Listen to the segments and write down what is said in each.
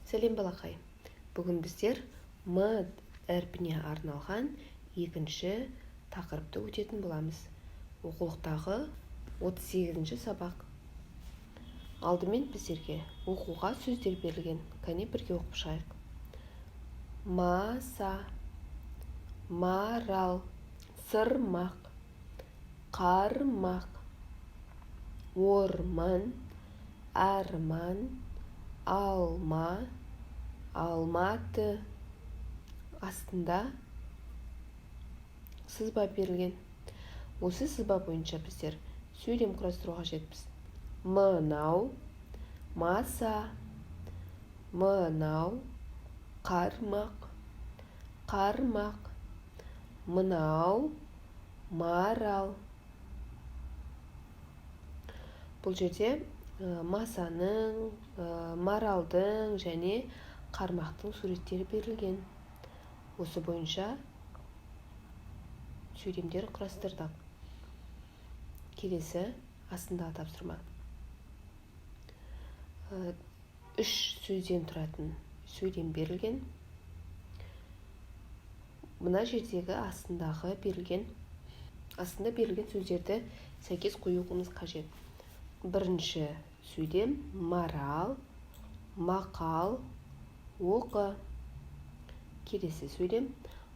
Сәлем балақай. Бүгін біздер М әрпіне арналған екінші тақырыпты өтетін боламыз. Оқулықтағы 38-ші сабақ. Алдымен біздерге оқуға сөздер берілген. Кәне бірге оқып шығайық. Маса, марал, сырмақ, қармақ, орман, арман, алма, алматы. Астында сызба берілген. Осы сызба бойынша біздер сөйлем құрастыруға жетпіз. Мынау маса, мынау қармақ, қармақ, мынау марал. Бұл жерде масаның, маралдың және қармақтың суреттері берілген. Осы бойынша сөйлемдер құрастырдық. Келесі астындағы тапсырма. 3 сөзден тұратын сөйлем берілген. Мына жердегі астында берілген сөздерді сәйкес қоюымыз қажет. Бірінші сөйлем марал, мақал, оқы. Келесі сөйлем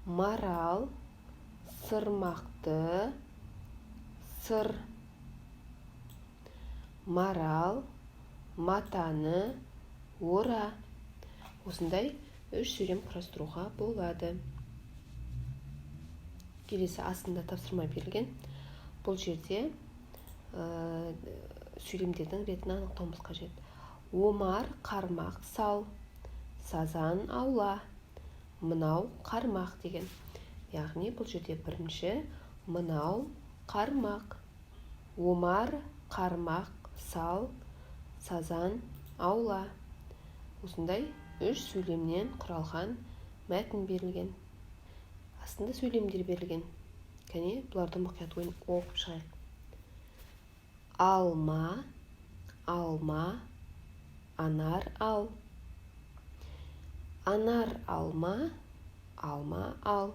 марал, сырмақты, сыр. Марал, матаны, ора. Осындай 3 сөйлем құрастыруға болады. Келесі астында тапсырма берілген. Бұл жерде сөйлемдердің ретін анықтауымыз қажет. Омар қармақ сал, сазан аула, мынау қармақ деген. Яғни бұл жерде бірінші мынау қармақ, омар қармақ сал, сазан аула. Осындай 3 сөйлемнен құралған мәтін берілген. Астында сөйлемдер берілген. Кәне бұларды мұқият оқып шығайық. Алма, алма, анар ал. Анар алма, алма ал.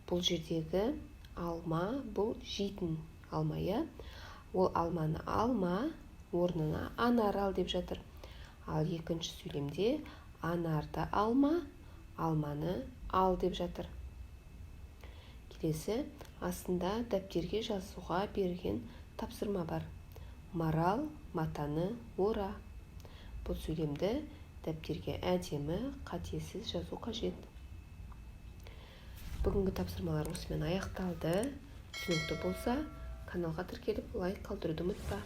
Бұл жердегі алма, бұл жейтін алма, иә? Ол алманы алма, орнына анар ал деп жатыр. Ал екінші сөйлемде анарды алма, алманы ал деп жатыр. Келесі астында дәптерге жазуға берген тапсырма бар. Марал, матаны, ора. Бұл сөйлемді дәптерге әдемі, қатесіз жазу қажет. Бүгінгі тапсырмалар осымен аяқталды. Түсінікті болса, каналға тіркеліп лайк қалдыруды ұмытпа.